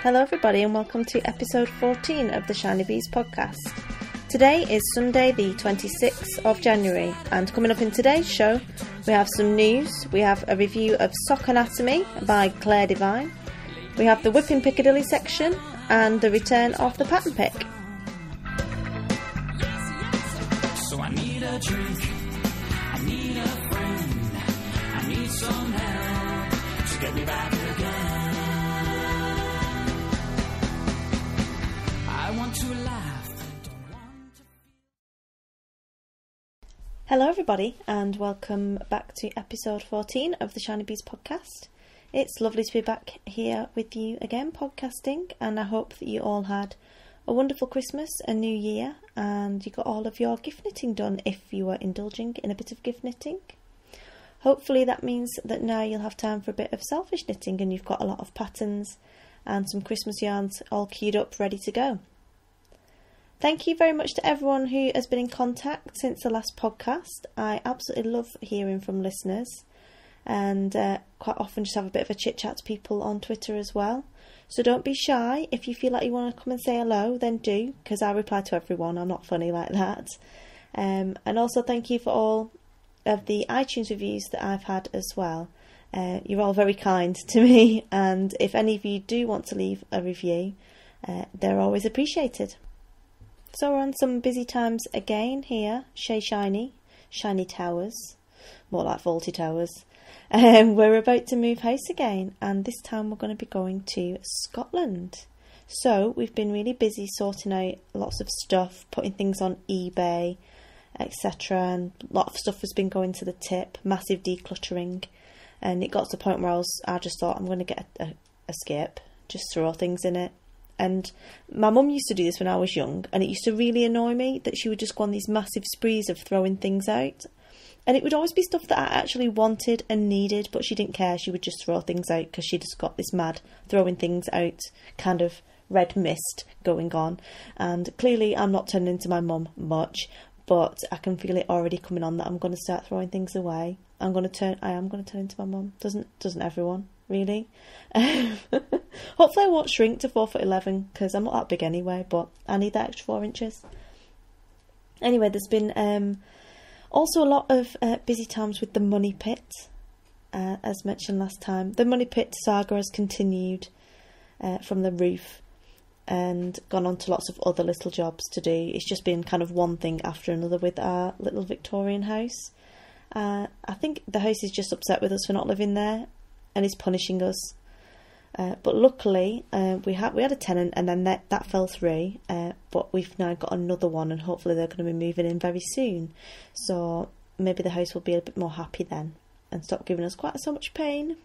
Hello everybody and welcome to episode 14 of the Shiny Bees podcast. Today is Sunday the 26th of January, and coming up in today's show we have some news, we have a review of Sock Anatomy by Claire Devine, we have the Whipping Piccadilly section and the return of the pattern pick. So I need a drink, I need a friend, I need some help to get me back again. I want to laugh, I don't want to... Hello everybody and welcome back to episode 14 of the Shiny Bees podcast. It's lovely to be back here with you again podcasting, and I hope that you all had a wonderful Christmas and New Year and you got all of your gift knitting done if you were indulging in a bit of gift knitting. Hopefully that means that now you'll have time for a bit of selfish knitting and you've got a lot of patterns and some Christmas yarns all queued up ready to go. Thank you very much to everyone who has been in contact since the last podcast. I absolutely love hearing from listeners and quite often just have a bit of a chit chat to people on Twitter as well. So don't be shy. If you feel like you want to come and say hello, then do, because I reply to everyone. I'm not funny like that. And also thank you for all of the iTunes reviews that I've had as well. You're all very kind to me, and if any of you do want to leave a review, they're always appreciated. So we're on some busy times again here. Shiny Towers, more like Faulty Towers. We're about to move house again, and this time we're going to be going to Scotland. So we've been really busy sorting out lots of stuff, putting things on eBay, etc. And a lot of stuff has been going to the tip, massive decluttering. And it got to the point where I just thought I'm going to get a skip, just throw things in it. And my mum used to do this when I was young, and it used to really annoy me that she would just go on these massive sprees of throwing things out. And it would always be stuff that I actually wanted and needed, but she didn't care. She would just throw things out because she just got this mad throwing things out kind of red mist going on. And clearly I'm not turning into my mum much, but I can feel it already coming on that I'm going to start throwing things away. I am going to turn into my mum. Doesn't everyone? Really? Hopefully I won't shrink to 4'11" because I'm not that big anyway, but I need that extra 4 inches. Anyway, there's been also a lot of busy times with the Money Pit, as mentioned last time. The Money Pit saga has continued from the roof and gone on to lots of other little jobs to do. It's just been kind of one thing after another with our little Victorian house. I think the house is just upset with us for not living there and is punishing us. But luckily, we had a tenant, and then that fell through. But we've now got another one, and hopefully they're going to be moving in very soon. So maybe the house will be a bit more happy then, and stop giving us quite so much pain.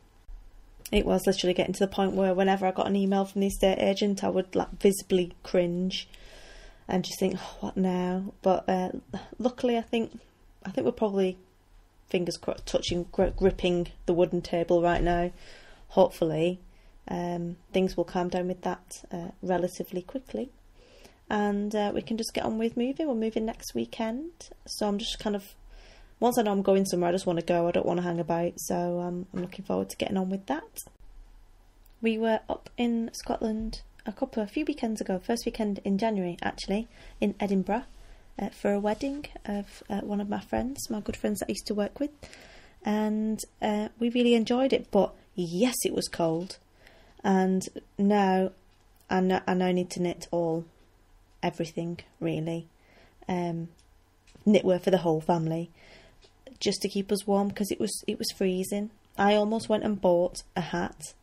It was literally getting to the point where whenever I got an email from the estate agent, I would like visibly cringe, and just think, oh, what now? But luckily, I think we're probably fingers crossed, gripping the wooden table right now. Hopefully. Things will calm down with that relatively quickly, and we can just get on with moving. We're moving next weekend, so I'm just kind of, once I know I'm going somewhere, I just want to go. I don't want to hang about, so I'm looking forward to getting on with that. We were up in Scotland a few weekends ago, first weekend in January actually, in Edinburgh, for a wedding of one of my friends, my good friends that I used to work with, and we really enjoyed it. But yes, it was cold. And now I need to knit everything really, knitwear for the whole family, just to keep us warm, because it was freezing. I almost went and bought a hat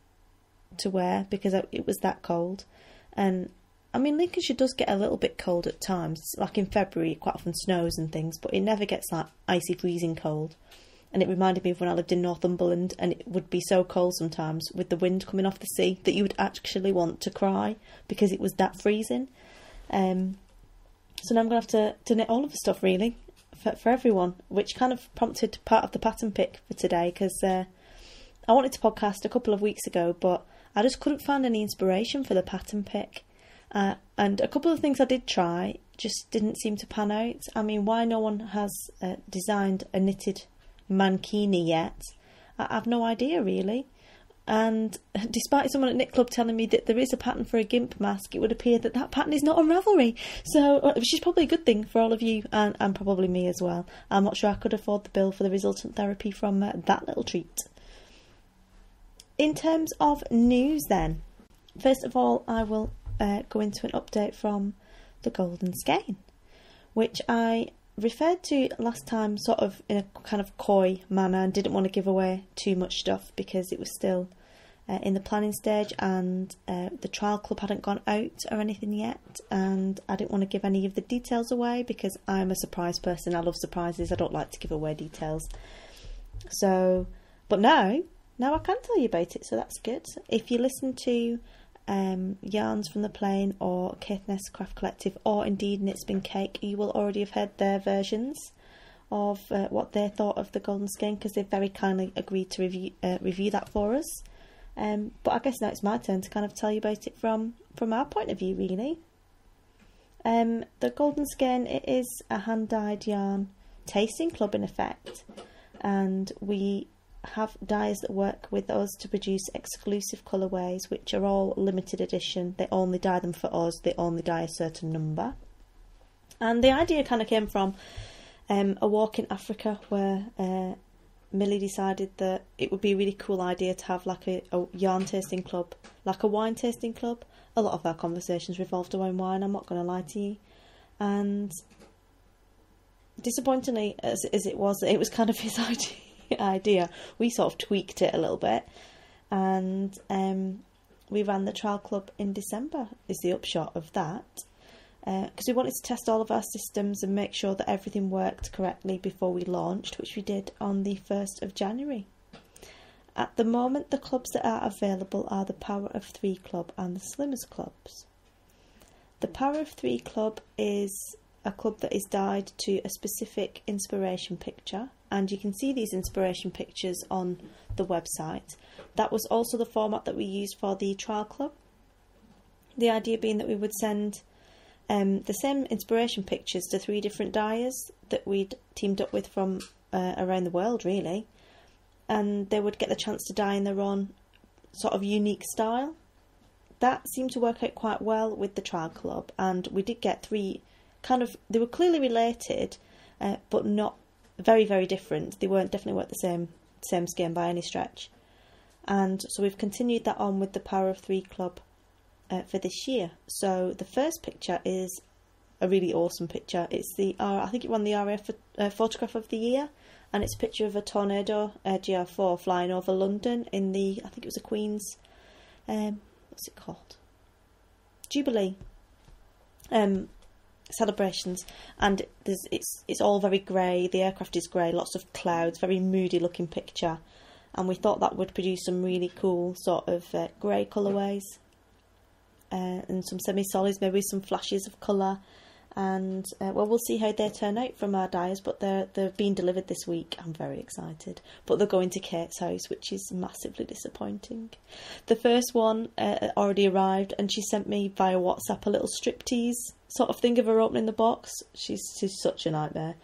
to wear because it was that cold. And I mean, Lincolnshire does get a little bit cold at times, like in February it quite often snows and things, but it never gets like icy freezing cold. And it reminded me of when I lived in Northumberland, and it would be so cold sometimes with the wind coming off the sea that you would actually want to cry because it was that freezing. So now I'm going to have to knit all of the stuff really for everyone, which kind of prompted part of the pattern pick for today, because I wanted to podcast a couple of weeks ago, but I just couldn't find any inspiration for the pattern pick. And a couple of things I did try just didn't seem to pan out. I mean, why no one has designed a knitted mankini yet, I've no idea really. and despite someone at Knit Club telling me that there is a pattern for a GIMP mask, it would appear that that pattern is not on Ravelry, so which is probably a good thing for all of you, and probably me as well. I'm not sure I could afford the bill for the resultant therapy from that little treat. In terms of news then, first of all I will go into an update from the Golden Skein, which I referred to last time sort of in a kind of coy manner and didn't want to give away too much stuff because it was still in the planning stage, and the trial club hadn't gone out or anything yet, and I didn't want to give any of the details away because I'm a surprise person. I love surprises. I don't like to give away details. So, but now I can tell you about it, so that's good. If you listen to Yarns from the Plain or Caithness Craft Collective, or indeed Knitspin Cake, you will already have heard their versions of what they thought of the Golden Skein, because they've very kindly agreed to review that for us. But I guess now it's my turn to kind of tell you about it from our point of view, really. The Golden Skein, it is a hand-dyed yarn tasting club in effect, and we have dyers that work with us to produce exclusive colourways, which are all limited edition. They only dye them for us, they only dye a certain number. And the idea kind of came from a walk in Africa where Millie decided that it would be a really cool idea to have like a yarn tasting club, like a wine tasting club. A lot of our conversations revolved around wine, I'm not going to lie to you. And disappointingly as it was kind of his idea. We sort of tweaked it a little bit, and we ran the trial club in December is the upshot of that, because we wanted to test all of our systems and make sure that everything worked correctly before we launched, which we did on the 1st of January. At the moment, the clubs that are available are the Power of 3 Club and the Slimmers Clubs. The Power of 3 Club is a club that is dyed to a specific inspiration picture, and you can see these inspiration pictures on the website. That was also the format that we used for the trial club. The idea being that we would send the same inspiration pictures to 3 different dyers that we'd teamed up with from around the world, really, and they would get the chance to dye in their own sort of unique style. That seemed to work out quite well with the trial club, and we did get 3 they were clearly related, but not very, very different. They definitely weren't the same skein by any stretch. And so we've continued that on with the Power of 3 Club for this year. So the first picture is a really awesome picture. It's I think it won the RAF Photograph of the Year, and it's a picture of a Tornado GR4 flying over London in the, I think it was a Queen's, what's it called? Jubilee. Celebrations, and it's all very grey. The aircraft is grey, lots of clouds, very moody looking picture, and we thought that would produce some really cool sort of grey colourways and some semi-solids, maybe some flashes of colour, and we'll see how they turn out from our dyers, but they're being delivered this week. I'm very excited, but they're going to Kate's house, which is massively disappointing. The first one already arrived, and she sent me via WhatsApp a little striptease sort of thing of her opening the box. She's such a nightmare,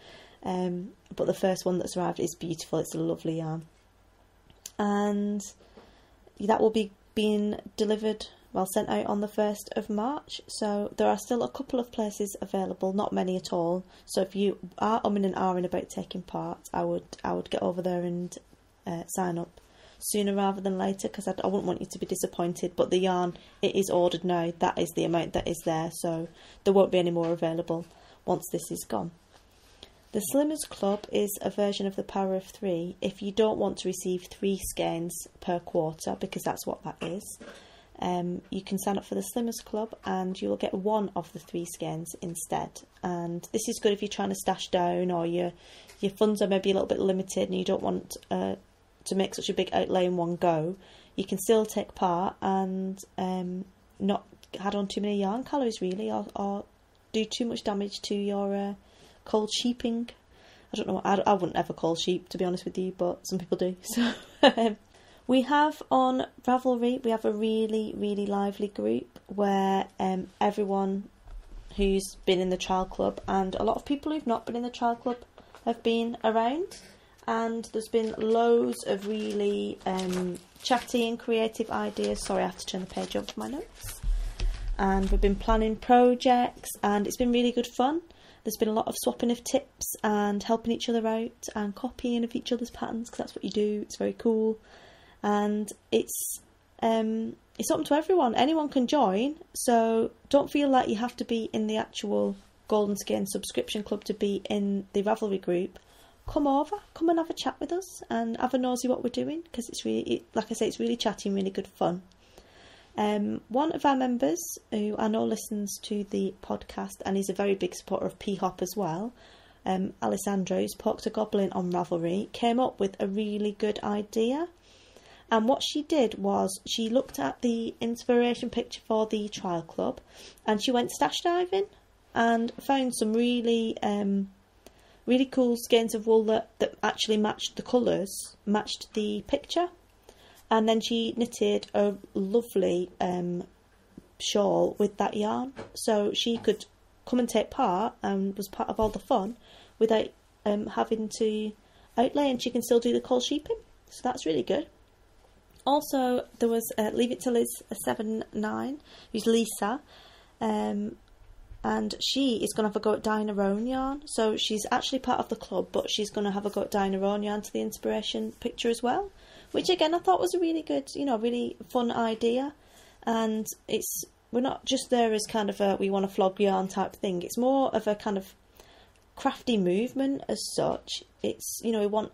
but the first one that's arrived is beautiful. It's a lovely yarn, and that will be being delivered, sent out on the 1st of March. So there are still a couple of places available, not many at all. So if you are umming and ahhing about taking part, I would get over there and sign up sooner rather than later, because I wouldn't want you to be disappointed. But the yarn, it is ordered now. That is the amount that is there, so there won't be any more available once this is gone. The Slimmers Club is a version of the Power of 3 if you don't want to receive 3 skeins per quarter, because that's what that is. You can sign up for the Slimmers Club and you will get 1 of the 3 skeins instead. And this is good if you're trying to stash down, or your funds are maybe a little bit limited and you don't want to make such a big outlay in one go. You can still take part and not add on too many yarn calories, really, or do too much damage to your cold sheeping. I don't know, I wouldn't ever cold sheep, to be honest with you, but some people do. So we have on Ravelry, we have a really, really lively group where everyone who's been in the trial club and a lot of people who've not been in the trial club have been around, and there's been loads of really chatty and creative ideas. Sorry, I have to turn the page over for my notes. And we've been planning projects, and it's been really good fun. There's been a lot of swapping of tips and helping each other out and copying of each other's patterns, because that's what you do. It's very cool. And it's open to everyone. Anyone can join, so don't feel like you have to be in the actual Golden Skein subscription club to be in the Ravelry group. Come over, come and have a chat with us and have a nosy what we're doing, because it's really, like I say, it's really chatty and really good fun. One of our members, who I know listens to the podcast and is a very big supporter of P-Hop as well, Alessandro, who's Poked a Goblin on Ravelry, came up with a really good idea. And what she did was she looked at the inspiration picture for the trial club, and she went stash diving and found some really really cool skeins of wool that actually matched the colours, matched the picture. And then she knitted a lovely shawl with that yarn, so she could come and take part and was part of all the fun without having to outlay, and she can still do the coal sheeping. So that's really good. Also, there was Leave It to Liz 79, who's Lisa, and she is going to have a go at dyeing her own yarn. So she's actually part of the club, but she's going to have a go at dyeing her own yarn to the inspiration picture as well, which again I thought was a really good, really fun idea. And we're not just there as kind of a we want to flog yarn type thing. It's more of a kind of crafty movement as such. It's, we want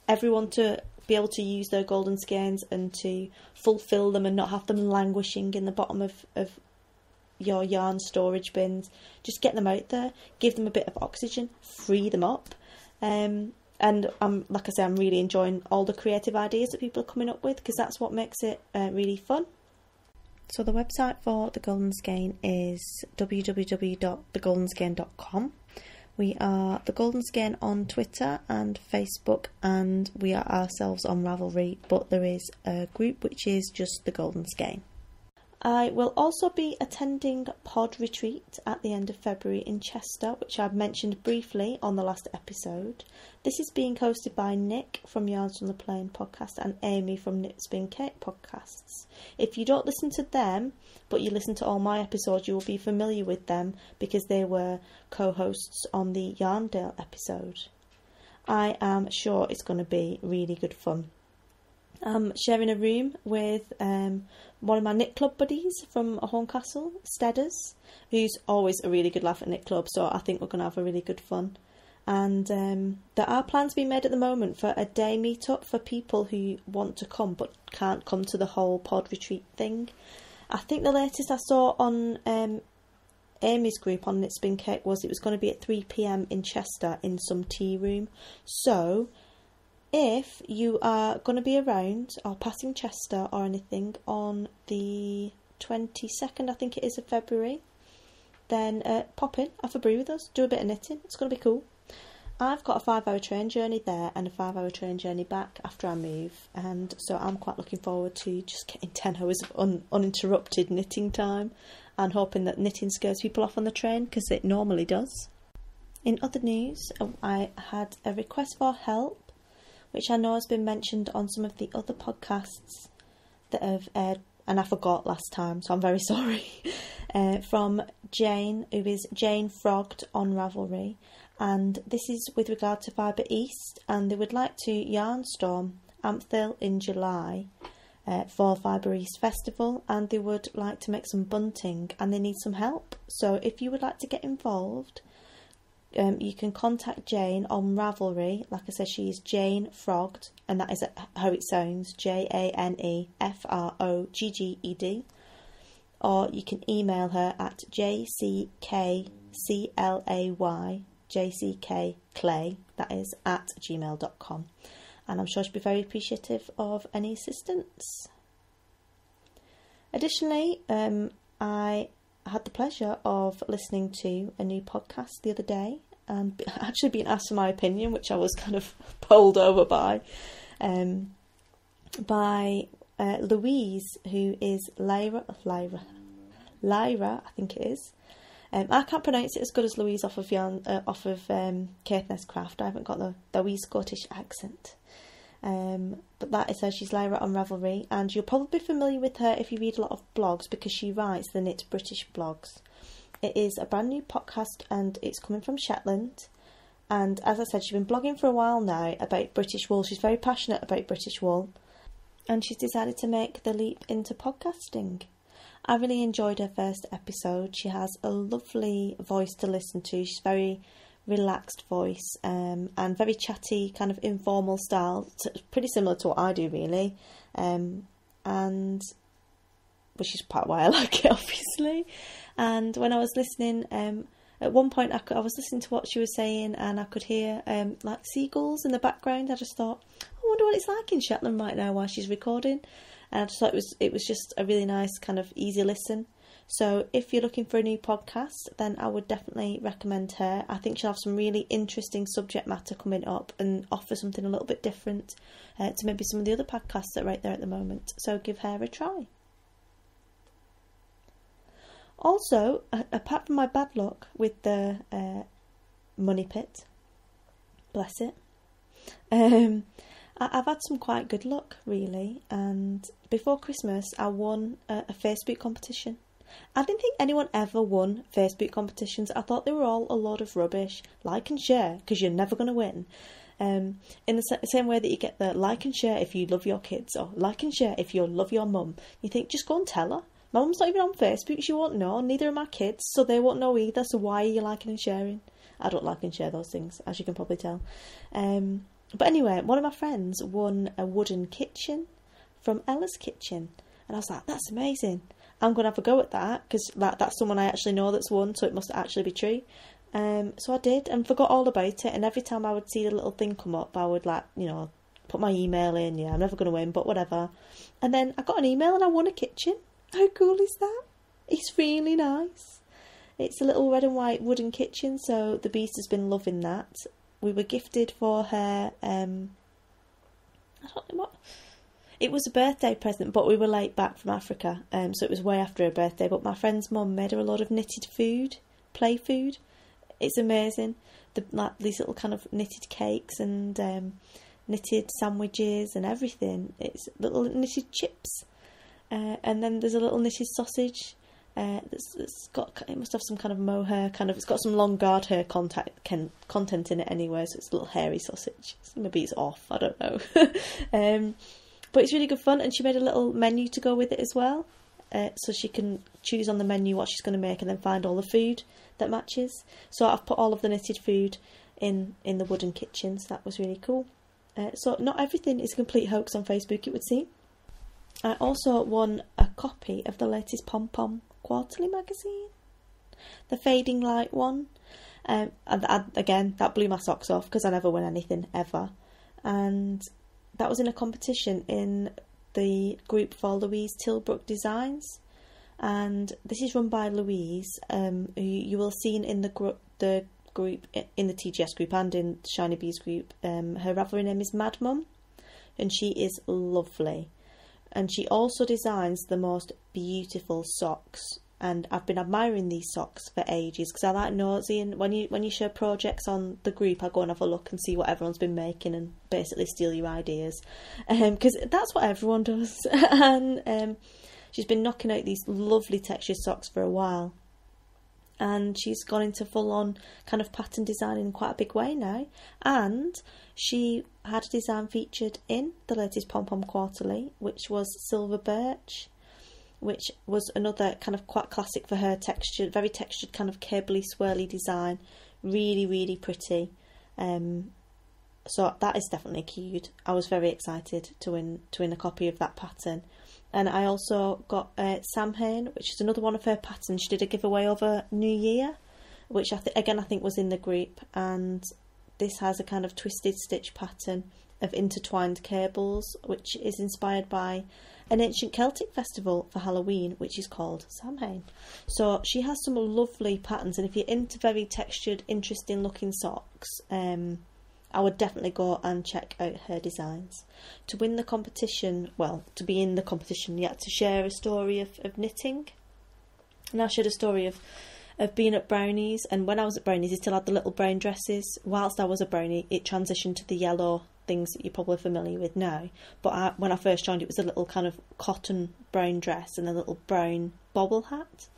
everyone to be able to use their golden skeins and to fulfill them and not have them languishing in the bottom of your yarn storage bins. Just get them out there, give them a bit of oxygen, free them up. And like I say, I'm really enjoying all the creative ideas that people are coming up with, because that's what makes it really fun. So the website for The Golden Skein is www.thegoldenskein.com. We are The Golden Skein on Twitter and Facebook, and we are ourselves on Ravelry, but there is a group which is just The Golden Skein. I will also be attending Pod Retreat at the end of February in Chester, which I've mentioned briefly on the last episode. This is being hosted by Nick from Yarns from the Plane podcast and Amy from Knit Spin Cake podcasts. If you don't listen to them, but you listen to all my episodes, you will be familiar with them because they were co-hosts on the Yarndale episode. I am sure it's going to be really good fun. I'm sharing a room with one of my knit club buddies from Horncastle, Stedders, who's always a really good laugh at knit club, so I think we're going to have a really good fun. And there are plans being made at the moment for a day meet-up for people who want to come but can't come to the whole pod retreat thing. I think the latest I saw on Amy's group on Knit Spin Cake was it was going to be at 3 p.m. in Chester in some tea room. So if you are going to be around or passing Chester or anything on the 22nd, I think it is, of February, then pop in, have a brew with us, do a bit of knitting. It's going to be cool. I've got a 5-hour train journey there and a 5-hour train journey back after I move, and so I'm quite looking forward to just getting 10 hours of uninterrupted knitting time and hoping that knitting scares people off on the train, because it normally does. In other news, I had a request for help, which I know has been mentioned on some of the other podcasts that have aired, and I forgot last time, so I'm very sorry, from Jane, who is Jane Frogged on Ravelry, and this is with regard to Fibre East, and they would like to Yarnstorm Ampthill in July for Fibre East Festival, and they would like to make some bunting, and they need some help. So if you would like to get involved, you can contact Jane on Ravelry. Like I said, she is Jane Frogged, and that is how it sounds, JaneFrogged, or you can email her at jckclay, that is, at gmail.com, and I'm sure she'll be very appreciative of any assistance. Additionally, I had the pleasure of listening to a new podcast the other day and actually being asked for my opinion, which I was kind of bowled over by Louise, who is Lyra, I think it is. I can't pronounce it as good as Louise off of Caithness Craft. I haven't got the wee Scottish accent. But that is her. She's Lyra on Ravelry, and you'll probably be familiar with her if you read a lot of blogs, because she writes the Knit British blogs. It is a brand new podcast, and it's coming from Shetland. And as I said, she's been blogging for a while now about British wool. She's very passionate about British wool, and she's decided to make the leap into podcasting. I really enjoyed her first episode. She has a lovely voice to listen to. She's very relaxed voice, and very chatty, kind of informal style, pretty similar to what I do really, and which is part why I like it, obviously. And when I was listening, at one point I was listening to what she was saying, and I could hear like seagulls in the background. I just thought, I wonder what it's like in Shetland right now while she's recording, and I just thought it was just a really nice kind of easy listen. So if you're looking for a new podcast, then I would definitely recommend her. I think she'll have some really interesting subject matter coming up and offer something a little bit different to maybe some of the other podcasts that are out there at the moment. So give her a try. Also, apart from my bad luck with the money pit, bless it, I've had some quite good luck, really. And before Christmas, I won a Facebook competition. I didn't think anyone ever won Facebook competitions. I thought they were all a load of rubbish. Like and share, because you're never going to win. In the same way that you get the like and share if you love your kids, or like and share if you love your mum. You think, just go and tell her. My mum's not even on Facebook, she won't know. Neither are my kids, so they won't know either. So why are you liking and sharing? I don't like and share those things, as you can probably tell. But anyway, one of my friends won a wooden kitchen from Ella's Kitchen. And I was like, that's amazing. I'm going to have a go at that, because that's someone I actually know that's won, so it must actually be true. So I did, and forgot all about it. And every time I would see the little thing come up, I would put my email in. Yeah, I'm never going to win, but whatever. And then I got an email and I won a kitchen. How cool is that? It's really nice. It's a little red and white wooden kitchen, so the beast has been loving that. We were gifted for her, I don't know what, it was a birthday present, but we were late back from Africa, so it was way after her birthday. But my friend's mum made her a lot of knitted food, play food. It's amazing. These little kind of knitted cakes and knitted sandwiches and everything. It's little knitted chips, and then there's a little knitted sausage. It must have some kind of mohair, it's got some long guard hair content in it anyway, so it's a little hairy sausage. Maybe it's off, I don't know. But it's really good fun, and she made a little menu to go with it as well, so she can choose on the menu what she's going to make and then find all the food that matches. So I've put all of the knitted food in the wooden kitchen, so that was really cool. So not everything is a complete hoax on Facebook, it would seem. I also won a copy of the latest Pom Pom Quarterly magazine, the Fading Light one, and again that blew my socks off because I never win anything ever, and that was in a competition in the group for Louise Tilbrook Designs, and this is run by Louise, who you will see in the group in the TGS group and in Shiny Bees group. Her Ravelry name is Mad Mum, and she is lovely. And she also designs the most beautiful socks. And I've been admiring these socks for ages because I like nosy. And when you share projects on the group, I go and have a look and see what everyone's been making and basically steal your ideas. Because that's what everyone does. And she's been knocking out these lovely textured socks for a while. And she's gone into full-on kind of pattern design in quite a big way now. And she had a design featured in the latest Pom Pom Quarterly, which was Silver Birch, which was another kind of quite classic for her textured, very textured kind of cabley, swirly design. Really, really pretty. So that is definitely cute. I was very excited to win a copy of that pattern. And I also got Samhain, which is another one of her patterns. She did a giveaway over New Year, which I think was in the group. And this has a kind of twisted stitch pattern of intertwined cables, which is inspired by an ancient Celtic festival for Halloween, which is called Samhain. So she has some lovely patterns, and if you're into very textured, interesting looking socks, I would definitely go and check out her designs. To win the competition, to be in the competition, you had to share a story of knitting. And I shared a story of being at Brownies, and when I was at Brownies, they still had the little brown dresses. Whilst I was at Brownie, it transitioned to the yellow things that you're probably familiar with now. But when I first joined, it was a little kind of cotton brown dress and a little brown bobble hat.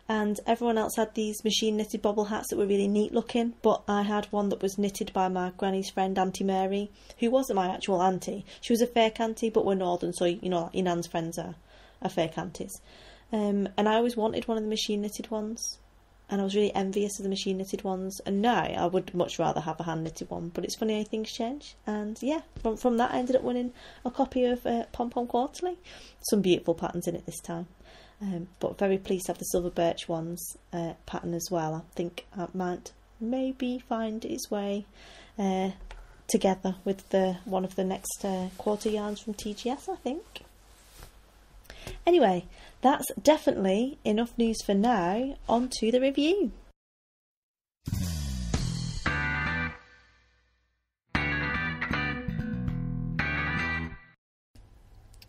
And everyone else had these machine knitted bobble hats that were really neat looking, but I had one that was knitted by my granny's friend, Auntie Mary, who wasn't my actual auntie. She was a fake auntie, but we're northern, so you know your nan's friends are fake aunties. And I always wanted one of the machine knitted ones, and I was really envious of the machine knitted ones. And now I would much rather have a hand knitted one, but it's funny how things change. And yeah, from that I ended up winning a copy of Pom Pom Quarterly. Some beautiful patterns in it this time. But very pleased to have the Silver Birch ones pattern as well. I think it might maybe find its way together with one of the next quarter yarns from TGS, I think. Anyway, that's definitely enough news for now. On to the review.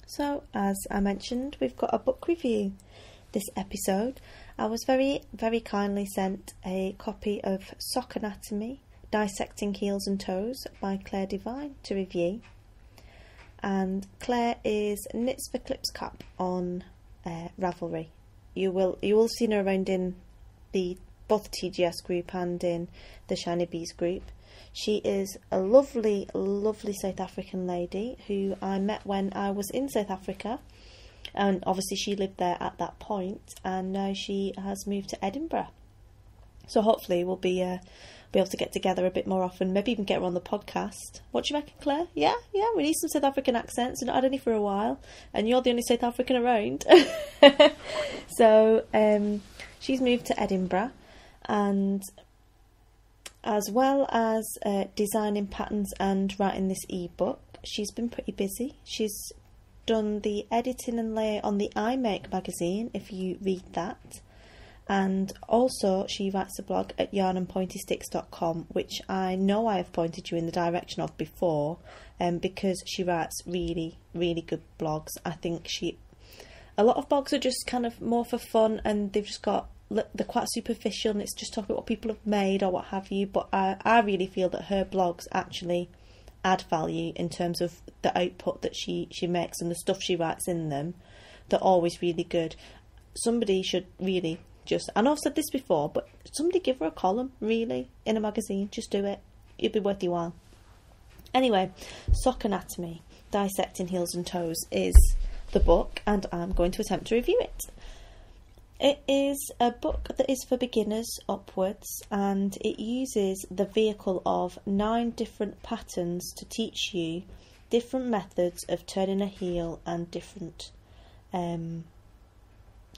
So, as I mentioned, we've got a book review this episode. I was very, very kindly sent a copy of Sock Anatomy, Dissecting Heels and Toes by Claire Devine to review. And Claire is Knits for Klipskap on Ravelry. You will have seen her around in both TGS group and in the Shiny Bees group. She is a lovely, lovely South African lady who I met when I was in South Africa, and obviously she lived there at that point, and now she has moved to Edinburgh. So hopefully we'll be able to get together a bit more often, maybe even get her on the podcast. What do you reckon, Claire? Yeah, we need some South African accents. We've not had any for a while, and you're the only South African around. So she's moved to Edinburgh, and as well as designing patterns and writing this ebook, she's been pretty busy. She's done the editing and layout on the I Make magazine, if you read that. And also she writes a blog at yarnandpointysticks.com, which I know I have pointed you in the direction of before, because she writes really, really good blogs. I think a lot of blogs are just kind of more for fun, and they're quite superficial, and it's just talking about what people have made or what have you. But I really feel that her blogs actually add value in terms of the output that she makes and the stuff she writes in them. They're always really good. Somebody should really I know I've said this before, but somebody give her a column, really, in a magazine. Just do it. It'll be worth your while. Anyway, Sock Anatomy, Dissecting Heels and Toes is the book, and I'm going to attempt to review it. It is a book that is for beginners upwards, and it uses the vehicle of 9 different patterns to teach you different methods of turning a heel and different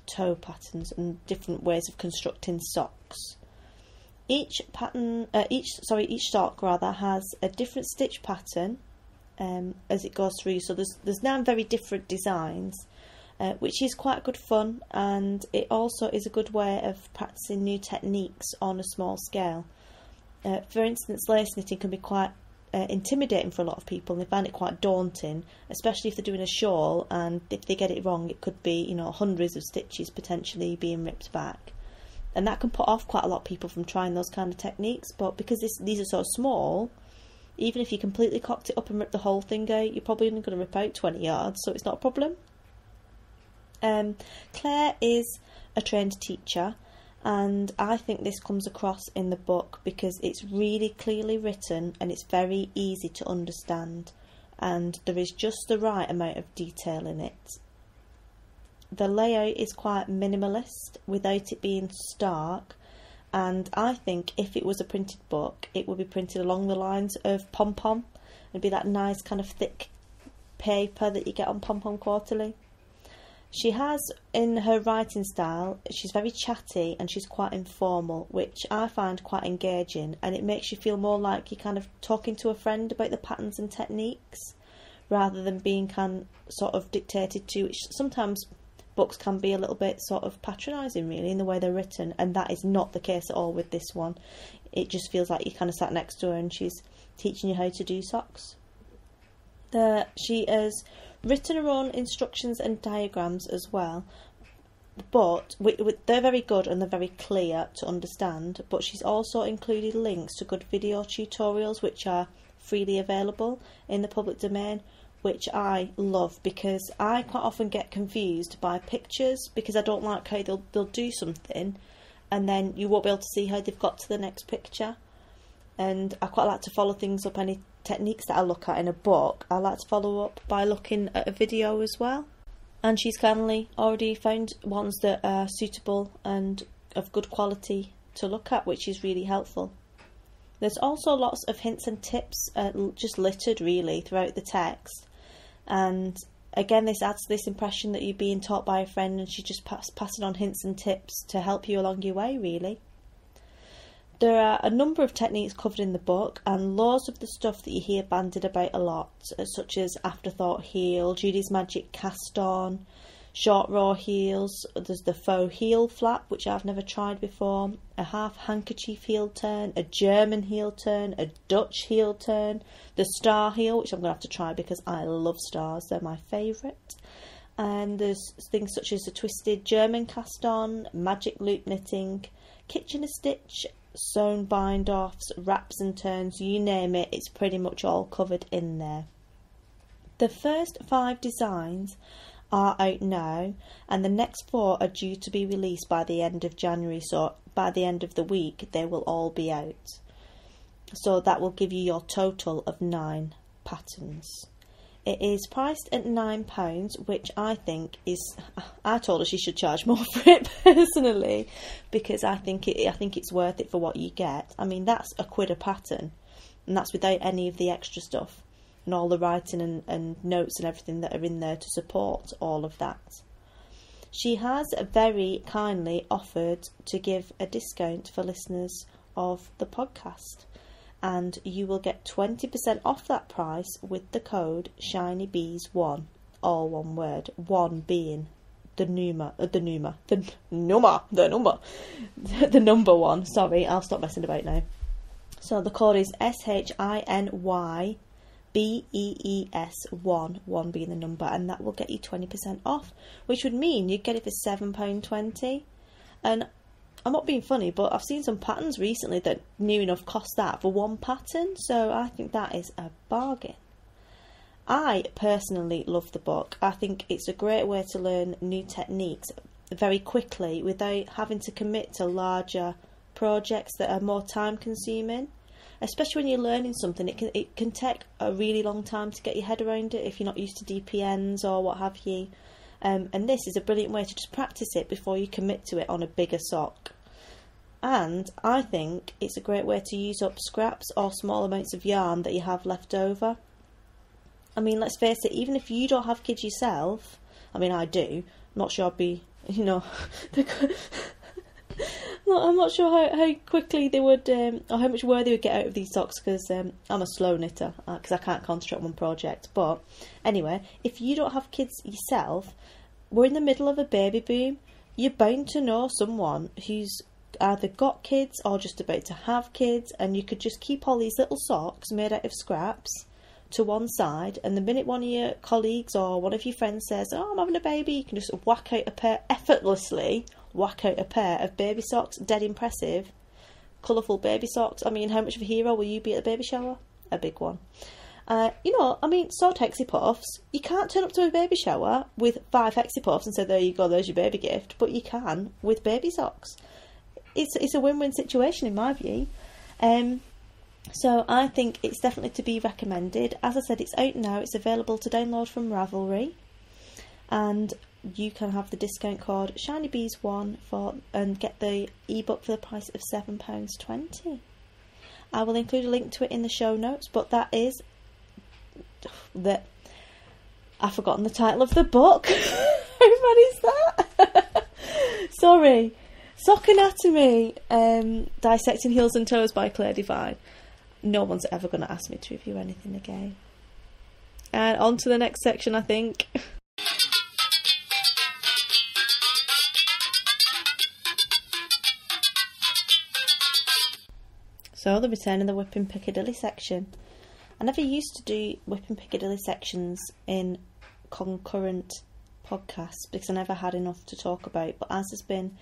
toe patterns and different ways of constructing socks. Each sock has a different stitch pattern as it goes through. So there's 9 very different designs, which is quite good fun, and it also is a good way of practicing new techniques on a small scale. For instance, lace knitting can be quite intimidating for a lot of people, and they find it quite daunting, especially if they're doing a shawl, and if they get it wrong, it could be hundreds of stitches potentially being ripped back, and that can put off quite a lot of people from trying those kind of techniques. But because these are so small, even if you completely cocked it up and ripped the whole thing out, you're probably only going to rip out 20 yards, so it's not a problem. Claire is a trained teacher, and I think this comes across in the book because it's really clearly written and it's very easy to understand, and there is just the right amount of detail in it. The layout is quite minimalist without it being stark, and I think if it was a printed book, it would be printed along the lines of Pom Pom. It'd be that nice kind of thick paper that you get on Pom Pom Quarterly. She has, in her writing style, she's very chatty and she's quite informal, which I find quite engaging, and it makes you feel more like you're kind of talking to a friend about the patterns and techniques, rather than being sort of dictated to, which sometimes books can be a little bit sort of patronising, really, in the way they're written, and that is not the case at all with this one. It just feels like you kind of sat next to her and she's teaching you how to do socks. She has written her own instructions and diagrams as well, but they're very good and they're very clear to understand, but she's also included links to good video tutorials which are freely available in the public domain, which I love, because I quite often get confused by pictures, because I don't like how they'll do something and then you won't be able to see how they've got to the next picture. And I quite like to follow things up. Any techniques that I look at in a book, I like to follow up by looking at a video as well. And she's kindly already found ones that are suitable and of good quality to look at, which is really helpful. There's also lots of hints and tips just littered really throughout the text. And again, this adds to this impression that you're being taught by a friend and she's just passing on hints and tips to help you along your way, really. There are a number of techniques covered in the book, and loads of the stuff that you hear bandied about a lot, such as afterthought heel, Judy's magic cast on, short raw heels. There's the faux heel flap, which I've never tried before, a half handkerchief heel turn, a German heel turn, a Dutch heel turn, the star heel, which I'm going to have to try because I love stars, they're my favourite. And there's things such as a twisted German cast on, magic loop knitting, Kitchener stitch, sewn bind offs, wraps and turns, you name it, it's pretty much all covered in there. The first 5 designs are out now, and the next 4 are due to be released by the end of January, so by the end of the week they will all be out. So that will give you your total of 9 patterns. It is priced at £9, which I think is... I told her she should charge more for it personally, because I think it's worth it for what you get. I mean, that's £1 a pattern, and that's without any of the extra stuff and all the writing and notes and everything that are in there to support all of that. She has very kindly offered to give a discount for listeners of the podcast, and you will get 20% off that price with the code ShinyBees1, all one word, 1 being the number 1. Sorry, I'll stop messing about now. So the code is SHINYBEES1, 1 being the number, and that will get you 20% off, which would mean you'd get it for £7.20. And I'm not being funny, but I've seen some patterns recently that near enough cost that for 1 pattern, so I think that is a bargain. I personally love the book. I think it's a great way to learn new techniques very quickly without having to commit to larger projects that are more time consuming. Especially when you're learning something, it can take a really long time to get your head around it if you're not used to DPNs or what have you. And this is a brilliant way to just practice it before you commit to it on a bigger sock. And I think it's a great way to use up scraps or small amounts of yarn that you have left over. I mean, let's face it, even if you don't have kids yourself, I mean, I do, I'm not sure I'd be, I'm not sure how quickly they would, or how much wear they would get out of these socks, because I'm a slow knitter, because I can't concentrate on one project. But anyway, if you don't have kids yourself, we're in the middle of a baby boom. You're bound to know someone who's either got kids or just about to have kids, and you could just keep all these little socks made out of scraps to one side, and the minute one of your colleagues or one of your friends says, "Oh, I'm having a baby," you can just effortlessly whack out a pair of baby socks. Dead impressive, colourful baby socks. I mean, how much of a hero will you be at the baby shower? A big one. Sort Hexie Puffs. You can't turn up to a baby shower with 5 Hexie Puffs and say, "There you go, there's your baby gift," but you can with baby socks. It's a win-win situation in my view. So I think it's definitely to be recommended. As I said, it's out now. It's available to download from Ravelry, and you can have the discount code ShinyBees1 and get the ebook for the price of £7.20. I will include a link to it in the show notes, but that is I've forgotten the title of the book. How bad is that? Sorry. Sock Anatomy, Dissecting Heels and Toes by Claire Devine. No one's ever going to ask me to review anything again. And on to the next section, I think. So, the return of the Whipping Piccadilly section. I never used to do Whipping Piccadilly sections in concurrent podcasts because I never had enough to talk about, but as there's been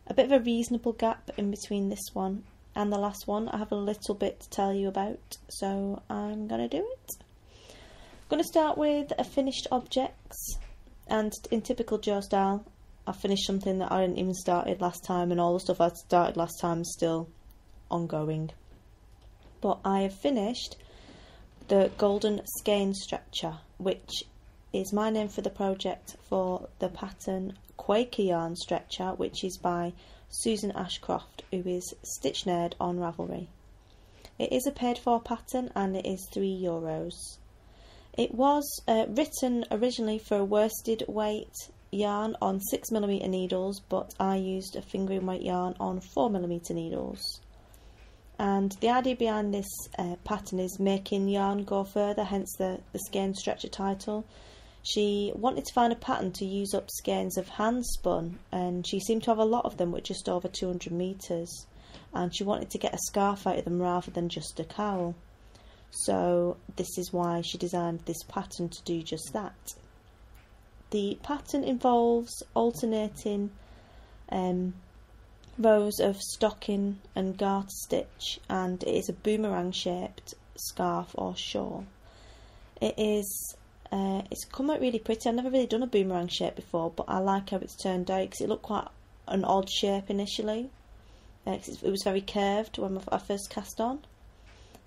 a bit of a reasonable gap in between this one and the last one I have a little bit to tell you about, so I'm going to do it. I'm going to start with finished objects, and in typical Jo style, I finished something that I hadn't even started last time, and all the stuff I started last time is still ongoing. But I have finished the Golden Skein Stretcher, which is my name for the project for the pattern Quaker Yarn Stretcher, which is by Susan Ashcroft, who is Stitch Nerd on Ravelry. It is a paid for pattern and it is €3. It was written originally for a worsted weight yarn on 6mm needles, but I used a fingering weight yarn on 4mm needles. And the idea behind this pattern is making yarn go further, hence the Skein Stretcher title. She wanted to find a pattern to use up skeins of hand spun, and she seemed to have a lot of them with just over 200 metres, and she wanted to get a scarf out of them rather than just a cowl. So this is why she designed this pattern to do just that. The pattern involves alternating rows of stocking and garter stitch, and it is a boomerang shaped scarf or shawl. It's come out really pretty. I've never really done a boomerang shape before, but I like how it's turned out because it looked quite an odd shape initially. It was very curved when I first cast on.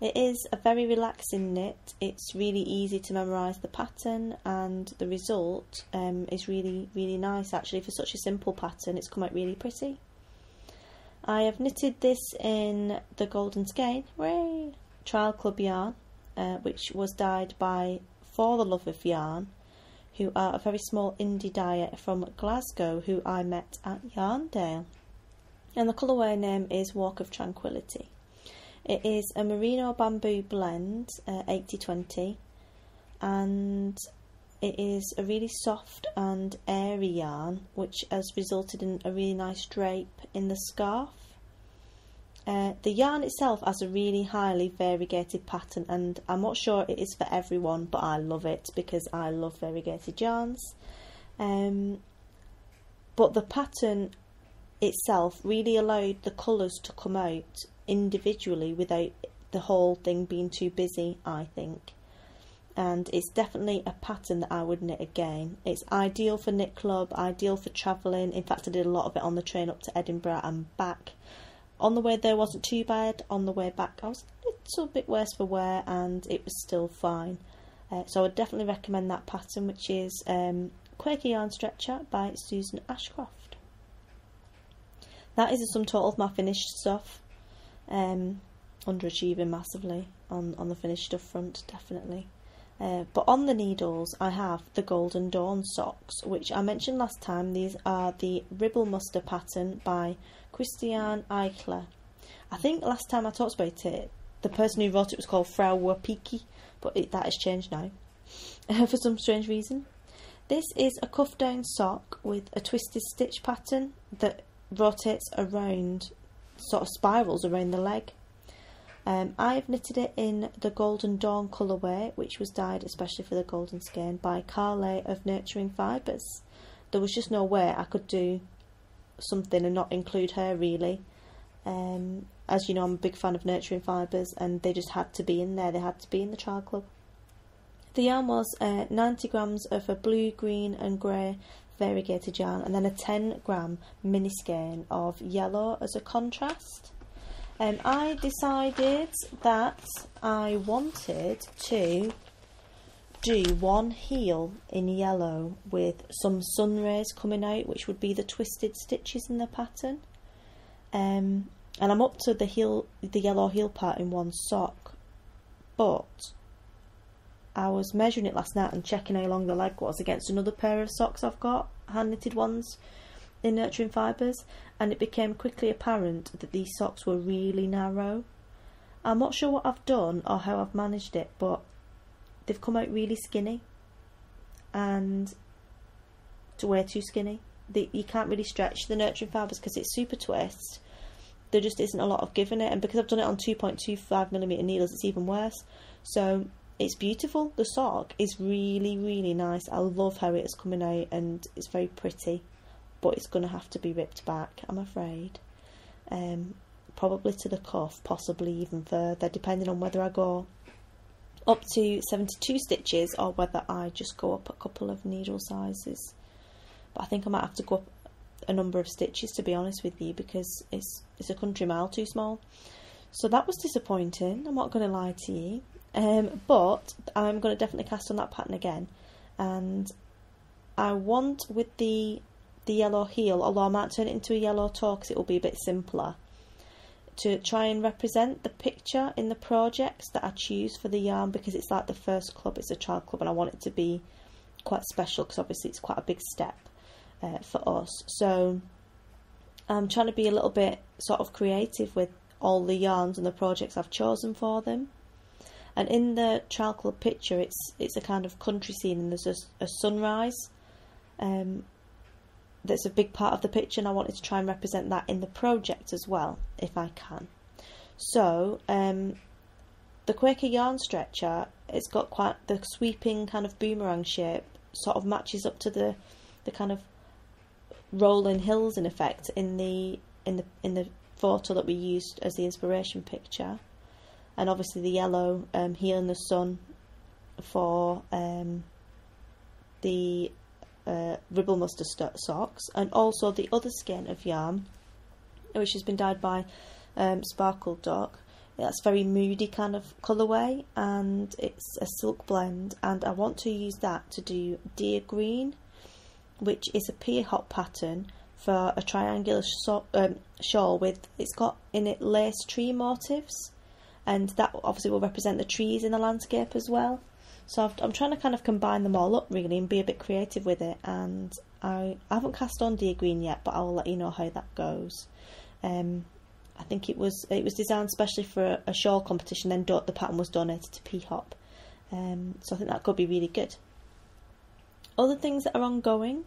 It is a very relaxing knit. It's really easy to memorise the pattern, and the result is really, really nice actually. For such a simple pattern, it's come out really pretty. I have knitted this in the Golden Skein Trial Club yarn, which was dyed by For the Love of Yarn, who are a very small indie dyer from Glasgow who I met at Yarndale. And the colourway name is Walk of Tranquility. It is a merino bamboo blend, 80-20, and it is a really soft and airy yarn, which has resulted in a really nice drape in the scarf. The yarn itself has a really highly variegated pattern, and I'm not sure it is for everyone, but I love it because I love variegated yarns. But the pattern itself really allowed the colours to come out individually without the whole thing being too busy, I think. And it's definitely a pattern that I would knit again. It's ideal for knit club, ideal for travelling. In fact, I did a lot of it on the train up to Edinburgh and back. On the way there wasn't too bad. On the way back I was a little bit worse for wear, and it was still fine. So I would definitely recommend that pattern, which is Quaker Yarn Stretcher by Susan Ashcroft. That is the sum total of my finished stuff. Underachieving massively on the finished stuff front, definitely. But on the needles I have the Golden Dawn socks, which I mentioned last time. These are the Ribble Muster pattern by Christiane Eichler. I think last time I talked about it, the person who wrote it was called Frau Wapiki, but that has changed now for some strange reason. This is a cuff down sock with a twisted stitch pattern that rotates around, sort of spirals around the leg. I've knitted it in the Golden Dawn colourway, which was dyed especially for the Golden Skein by Carlay of Nurturing Fibres. There was just no way I could do something and not include her, really. As you know, I'm a big fan of Nurturing Fibres, and they just had to be in there. They had to be in the trial club. The yarn was 90 grams of a blue, green and grey variegated yarn, and then a 10 gram mini skein of yellow as a contrast. I decided that I wanted to do one heel in yellow with some sun rays coming out, which would be the twisted stitches in the pattern. And I'm up to the yellow heel part in one sock, but I was measuring it last night and checking how long the leg was against another pair of socks I've got, hand knitted ones in Nurturing Fibres, and it became quickly apparent that these socks were really narrow. I'm not sure what I've done or how I've managed it, but they've come out really skinny, and way too skinny. You can't really stretch the Nurturing Fibres because it's super twist. There just isn't a lot of give in it, and because I've done it on 2.25mm needles, it's even worse. So it's beautiful. The sock is really, really nice. I love how it is coming out, and it's very pretty, but it's going to have to be ripped back, I'm afraid. probably to the cuff, possibly even further, depending on whether I go up to 72 stitches or whether I just go up a couple of needle sizes. But I think I might have to go up a number of stitches, to be honest with you, because it's a country mile too small. So that was disappointing, I'm not going to lie to you. But I'm going to definitely cast on that pattern again, and I want, with the yellow heel, although I might turn it into a yellow toe because it will be a bit simpler, to try and represent the picture in the projects that I choose for the yarn, because it's like the first club, it's a child club, and I want it to be quite special because obviously it's quite a big step for us. So I'm trying to be a little bit sort of creative with all the yarns and the projects I've chosen for them. And in the child club picture, it's a kind of country scene, and there's a sunrise that's a big part of the picture, and I wanted to try and represent that in the project as well, if I can. So the Quaker yarn stretcher, it's got quite the sweeping kind of boomerang shape, sort of matches up to the kind of rolling hills in effect in the photo that we used as the inspiration picture. And obviously the yellow heel in the sun for the Ribble Muster socks, and also the other skein of yarn, which has been dyed by Sparkle Duck. That's very moody kind of colourway, and it's a silk blend, and I want to use that to do Deer Green, which is a pier hop pattern for a triangular shawl with, it's got in it lace tree motifs, and that obviously will represent the trees in the landscape as well. So I'm trying to kind of combine them all up really and be a bit creative with it, and I haven't cast on Deer Green yet, but I'll let you know how that goes. I think it was designed specially for a shawl competition, then the pattern was donated to P-Hop, so I think that could be really good. Other things that are ongoing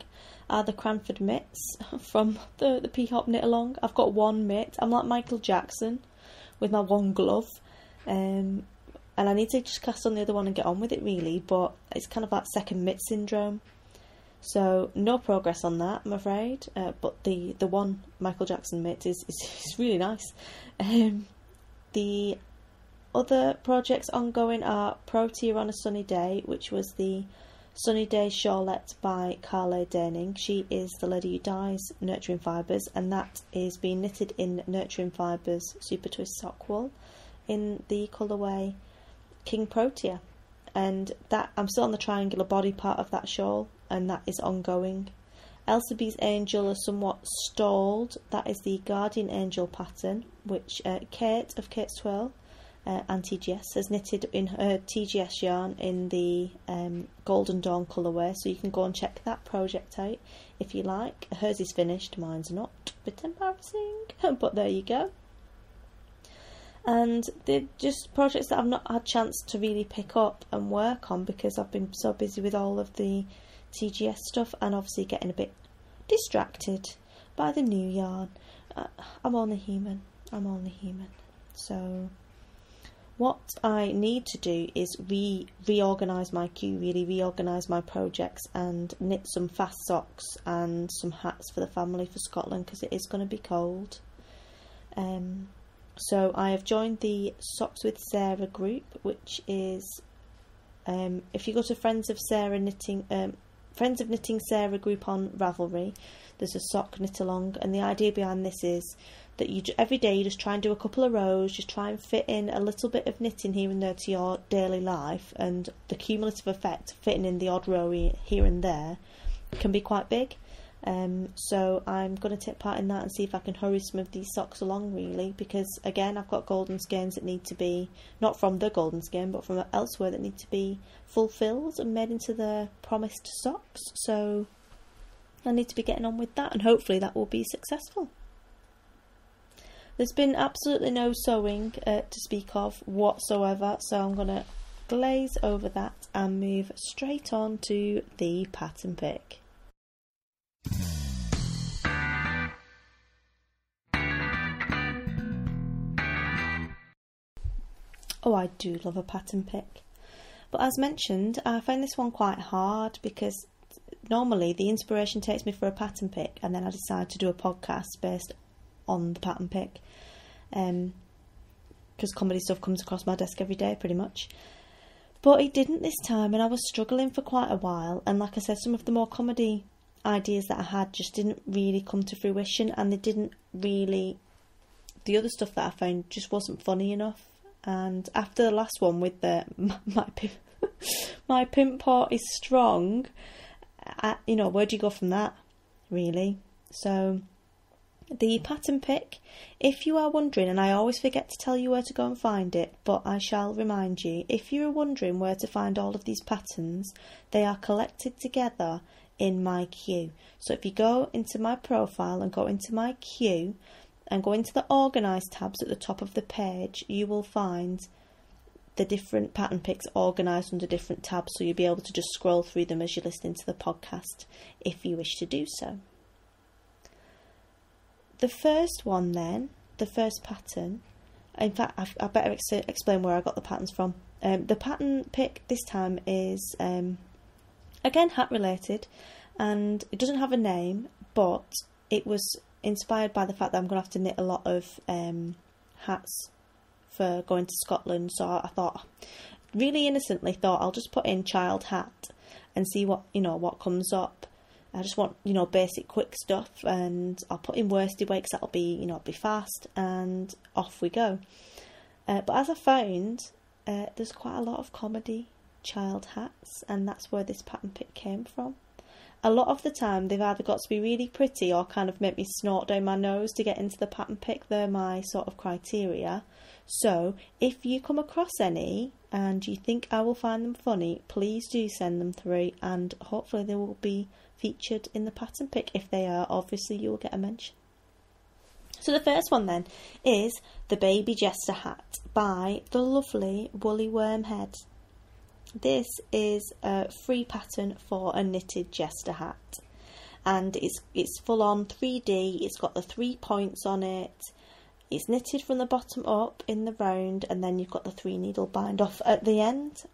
are the Cranford mitts from the P-Hop knit along. I've got one mitt. I'm like Michael Jackson with my one glove, and I need to just cast on the other one and get on with it really, but it's kind of like second mitt syndrome. So no progress on that, I'm afraid, but the one Michael Jackson mitt is really nice. The other projects ongoing are Protea on a Sunny Day, which was the Sunny Day Shawlette by Carly Daning. She is the lady who dyes Nurturing Fibres, and that is being knitted in Nurturing Fibres Super Twist sock wool in the colourway King Protea. And that, I'm still on the triangular body part of that shawl, and that is ongoing. Elsabie's Angel is somewhat stalled. That is the Guardian Angel pattern, which Kate of Kate's Twirl and TGS has knitted in her TGS yarn in the Golden Dawn colourway, so you can go and check that project out if you like. Hers is finished, mine's not. Bit embarrassing, but there you go. And they're just projects that I've not had a chance to really pick up and work on because I've been so busy with all of the TGS stuff and obviously getting a bit distracted by the new yarn. I'm only human. So what I need to do is reorganise my queue, really reorganise my projects, and knit some fast socks and some hats for the family for Scotland because it is going to be cold. So I have joined the Socks with Sarah group, which is if you go to Friends of Knitting Sarah group on Ravelry, there's a sock knit along, and the idea behind this is that you every day you just try and do a couple of rows, just try and fit in a little bit of knitting here and there to your daily life, and the cumulative effect fitting in the odd row here and there can be quite big. So I'm going to take part in that and see if I can hurry some of these socks along really, because again I've got golden skeins that need to be, not from the golden skein but from elsewhere, that need to be fulfilled and made into the promised socks, so I need to be getting on with that, and hopefully that will be successful. There's been absolutely no sewing to speak of whatsoever, so I'm going to glaze over that and move straight on to the pattern pick. Oh, I do love a pattern pick. But as mentioned, I find this one quite hard because normally the inspiration takes me for a pattern pick and then I decide to do a podcast based on the pattern pick. because comedy stuff comes across my desk every day pretty much. But it didn't this time, and I was struggling for quite a while, and like I said, some of the more comedy ideas that I had just didn't really come to fruition, and the other stuff that I found just wasn't funny enough. And after the last one with the my pimp part is strong, where do you go from that, really? So the pattern pick, if you are wondering, and I always forget to tell you where to go and find it, but I shall remind you, if you're wondering where to find all of these patterns, they are collected together in my queue. So if you go into my profile and go into my queue and go into the organise tabs at the top of the page, you will find the different pattern picks organised under different tabs, so you'll be able to just scroll through them as you're listening to the podcast if you wish to do so. The first one then, the first pattern, in fact I better explain where I got the patterns from. The pattern pick this time is again hat related, and it doesn't have a name, but it was inspired by the fact that I'm going to have to knit a lot of hats for going to Scotland. So I thought, really innocently thought, I'll just put in child hat and see what comes up. I just want, basic quick stuff, and I'll put in worsted weight because that'll be, be fast, and off we go. But as I found, there's quite a lot of comedy child hats, and that's where this pattern pick came from. A lot of the time, they've either got to be really pretty or kind of make me snort down my nose to get into the pattern pick. They're my sort of criteria. So, if you come across any and you think I will find them funny, please do send them through, and hopefully they will be featured in the pattern pick. If they are, obviously you will get a mention. So the first one then is the Baby Jester hat by the lovely Woolly Wormhead. This is a free pattern for a knitted jester hat, and it's full on 3D. It's got the 3 points on it. It's knitted from the bottom up in the round, and then you've got the 3 needle bind off at the end.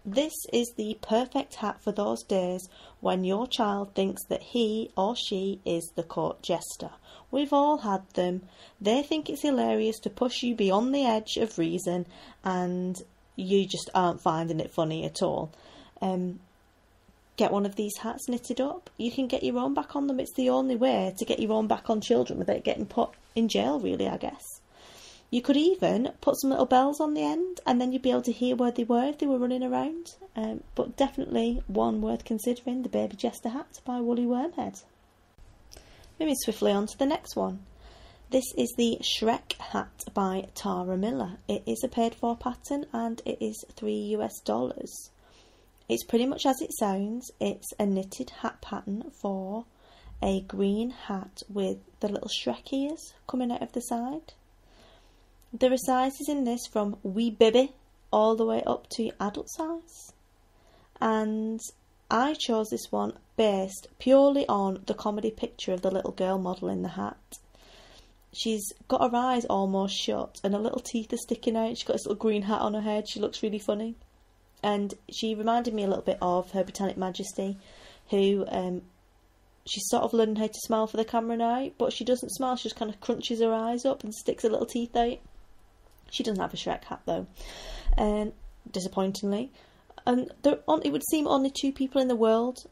This is the perfect hat for those days when your child thinks that he or she is the court jester. We've all had them. They think it's hilarious to push you beyond the edge of reason, and you just aren't finding it funny at all. Get one of these hats knitted up. You can get your own back on them. It's the only way to get your own back on children without getting put in jail, really, I guess. You could even put some little bells on the end, and then you'd be able to hear where they were if they were running around. But definitely one worth considering, the Baby Jester hat by Woolly Wormhead. Moving swiftly on to the next one. This is the Shrek hat by Tara Miller. It is a paid for pattern, and it is $3. It's pretty much as it sounds. It's a knitted hat pattern for a green hat with the little Shrek ears coming out of the side. There are sizes in this from wee baby all the way up to adult size. And I chose this one based purely on the comedy picture of the little girl model in the hat. She's got her eyes almost shut and her little teeth are sticking out. She's got this little green hat on her head. She looks really funny. And she reminded me a little bit of Her Britannic Majesty, who she's sort of learning how to smile for the camera now, but she doesn't smile. She just kind of crunches her eyes up and sticks her little teeth out. She doesn't have a Shrek hat though, disappointingly. And it would seem only 2 people in the world,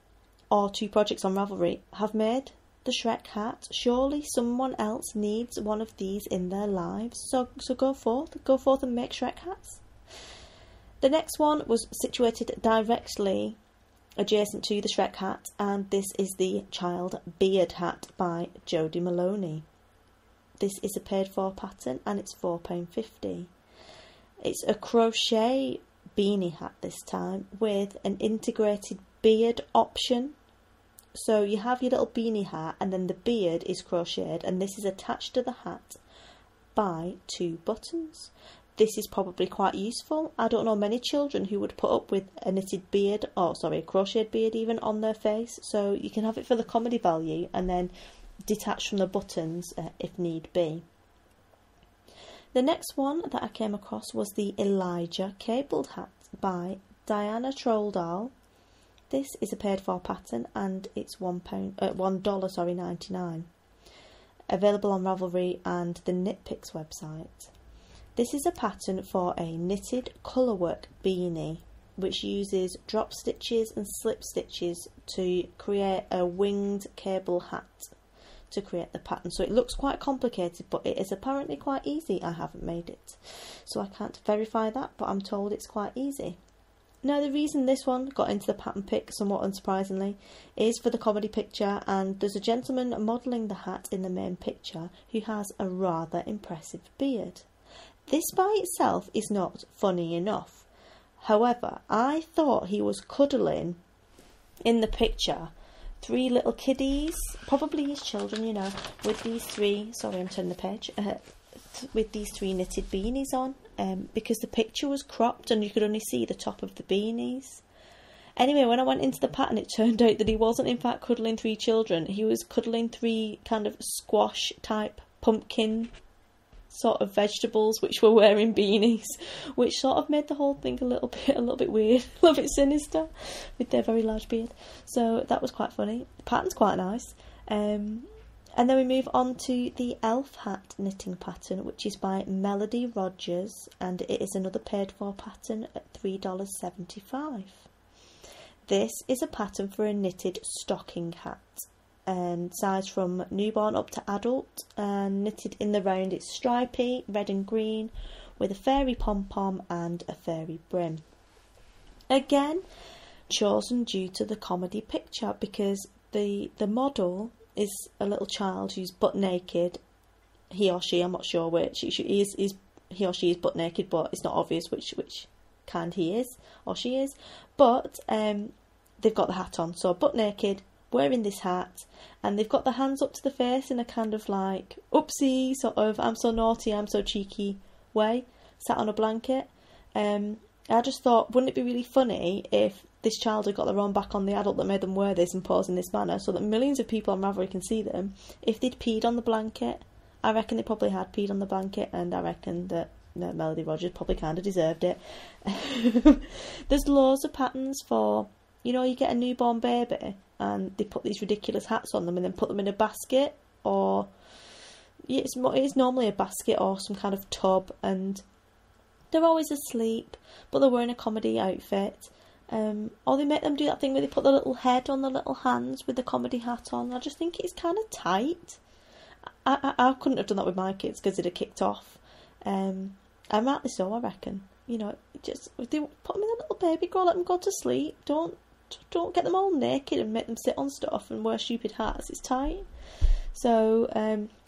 or 2 projects on Ravelry, have made the Shrek hat. Surely someone else needs one of these in their lives. So go forth and make Shrek hats. The next one was situated directly adjacent to the Shrek hat, and this is the Child Beard hat by Jodie Maloney. This is a paid for pattern, and it's £4.50. It's a crochet beanie hat this time with an integrated beard option. So you have your little beanie hat, and then the beard is crocheted, and this is attached to the hat by 2 buttons. This is probably quite useful. I don't know many children who would put up with a knitted beard, a crocheted beard even, on their face. So you can have it for the comedy value and then detach from the buttons if need be. The next one that I came across was the Elijah Cabled hat by Diana Trolldahl. This is a paid for pattern, and it's $1.99. available on Ravelry and the KnitPicks website. This is a pattern for a knitted colourwork beanie, which uses drop stitches and slip stitches to create a winged cable hat to create the pattern. So it looks quite complicated, but it is apparently quite easy. I haven't made it, so I can't verify that, but I'm told it's quite easy. Now, the reason this one got into the pattern pick, somewhat unsurprisingly, is for the comedy picture, and there's a gentleman modelling the hat in the main picture who has a rather impressive beard. This by itself is not funny enough. However, I thought he was cuddling, in the picture, 3 little kiddies, probably his children, you know, with these 3, sorry I'm turning the page, with these 3 knitted beanies on, because the picture was cropped and you could only see the top of the beanies. Anyway, when I went into the pattern, it turned out that he wasn't in fact cuddling 3 children, he was cuddling 3 kind of squash type pumpkin sort of vegetables which were wearing beanies, which sort of made the whole thing a little bit weird, a little bit sinister with their very large beard. So that was quite funny. The pattern's quite nice. And then we move on to the elf hat knitting pattern, which is by Melody Rogers, and it is another paid for pattern at $3.75. This is a pattern for a knitted stocking hat, and size from newborn up to adult, and knitted in the round. It's stripy, red and green, with a fairy pom-pom and a fairy brim. Again, chosen due to the comedy picture, because the model is a little child who's butt naked. He or she, I'm not sure which, he or she is butt naked, but it's not obvious which kind he is or she is. But they've got the hat on, so butt naked, wearing this hat, and they've got their hands up to the face in a kind of like oopsie sort of I'm so naughty, I'm so cheeky way, sat on a blanket. I just thought, wouldn't it be really funny if this child had got their own back on the adult that made them wear this and pose in this manner, so that millions of people on Ravelry can see them, if they'd peed on the blanket. I reckon they probably had peed on the blanket, and I reckon that Melody Rogers probably kind of deserved it. There's loads of patterns for, you know, you get a newborn baby and they put these ridiculous hats on them and then put them in a basket, or it's normally a basket or some kind of tub, and they're always asleep but they're wearing a comedy outfit, or they make them do that thing where they put the little head on the little hands with the comedy hat on. I just think it's kind of tight. I couldn't have done that with my kids because they'd have kicked off, and rightly so, I reckon. You know, just if they put them in a little baby girl, let them go to sleep. Don't get them all naked and make them sit on stuff and wear stupid hats. It's tight. So,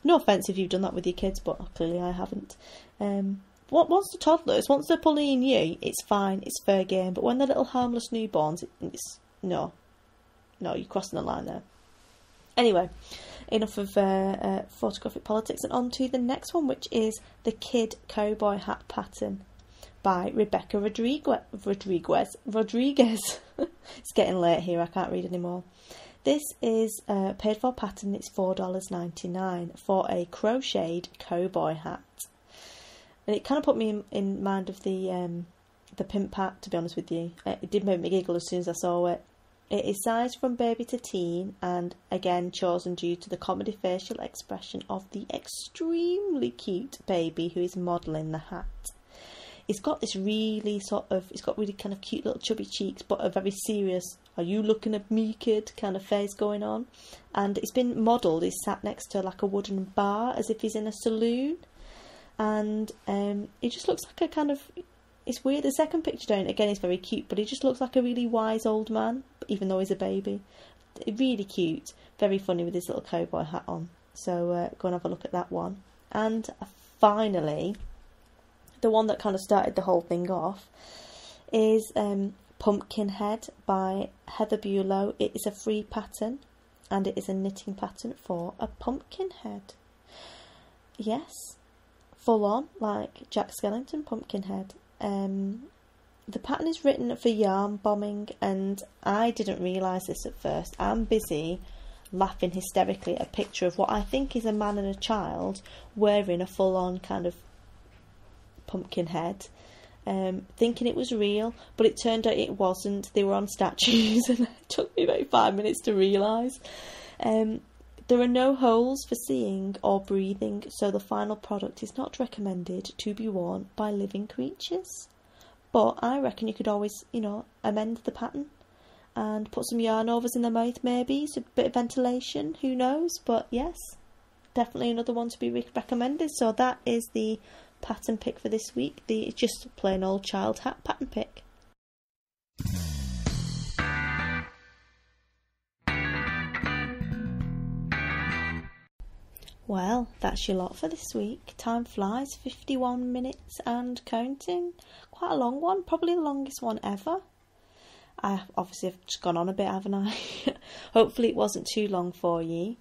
no offence if you've done that with your kids, but clearly I haven't. Once the toddlers, once they're bullying you, it's fine, it's fair game. But when they're little harmless newborns, it's no, you're crossing the line there. Anyway, enough of photographic politics, and on to the next one, which is the Kid Cowboy Hat Pattern by Rebecca Rodriguez. It's getting late here, I can't read anymore. This is a paid for pattern. It's $4.99 for a crocheted cowboy hat. And it kind of put me in mind of the pimp hat, to be honest with you. It did make me giggle as soon as I saw it. It is sized from baby to teen, and again chosen due to the comedy facial expression of the extremely cute baby who is modelling the hat. It's got this really it's got really kind of cute little chubby cheeks, but a very serious, are you looking at me kid kind of face going on. And it's been modelled, he's sat next to like a wooden bar as if he's in a saloon. And he just looks like a kind of, it's weird, the second picture down, again, is very cute, but he just looks like a really wise old man, even though he's a baby. Really cute, very funny with his little cowboy hat on. So go and have a look at that one. And finally, the one that kind of started the whole thing off is Pumpkinhead by Heather Bulow. It is a free pattern, and it is a knitting pattern for a pumpkin head. Yes, full on, like Jack Skellington Pumpkinhead. The pattern is written for yarn bombing, and I didn't realise this at first. I'm busy laughing hysterically at a picture of what I think is a man and a child wearing a full-on kind of pumpkin head, thinking it was real, but it turned out it wasn't. They were on statues, and it took me about 5 minutes to realise. There are no holes for seeing or breathing, so the final product is not recommended to be worn by living creatures. But I reckon you could always, amend the pattern and put some yarn overs in the mouth maybe, so a bit of ventilation, who knows. But yes, definitely another one to be recommended. So that is the pattern pick for this week, the just plain old child hat pattern pick. Well, that's your lot for this week. Time flies, 51 minutes and counting. Quite a long one, probably the longest one ever. I obviously have just gone on a bit, haven't I? Hopefully it wasn't too long for you.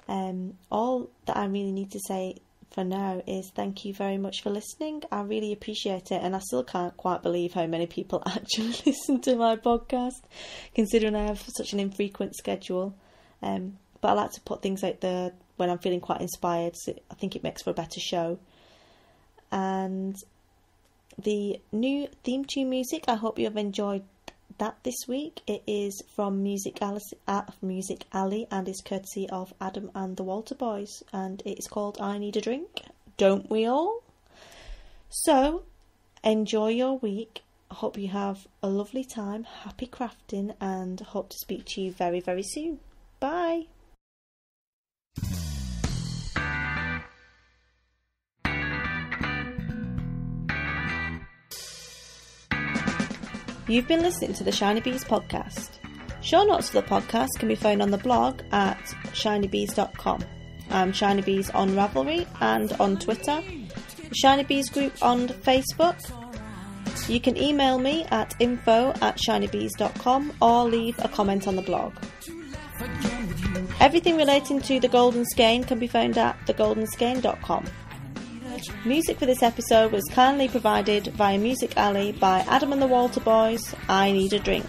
All that I really need to say for now is thank you very much for listening. I really appreciate it, and I still can't quite believe how many people actually listen to my podcast, considering I have such an infrequent schedule. But I like to put things out there when I'm feeling quite inspired, so I think it makes for a better show. And the new theme tune music, I hope you have enjoyed that this week. It is from Music Alley and is courtesy of Adam and the Walter Boys, and it is called I Need a Drink. Don't we all? So enjoy your week. I hope you have a lovely time, happy crafting, and hope to speak to you very, very soon. Bye. You've been listening to the Shiny Bees podcast. Show notes for the podcast can be found on the blog at shinybees.com. I'm Shiny Bees on Ravelry and on Twitter. The Shiny Bees group on Facebook. You can email me at info@shinybees.com or leave a comment on the blog. Everything relating to The Golden Skein can be found at thegoldenskein.com. Music for this episode was kindly provided via Music Alley by Adam and the Walter Boys. I Need a Drink.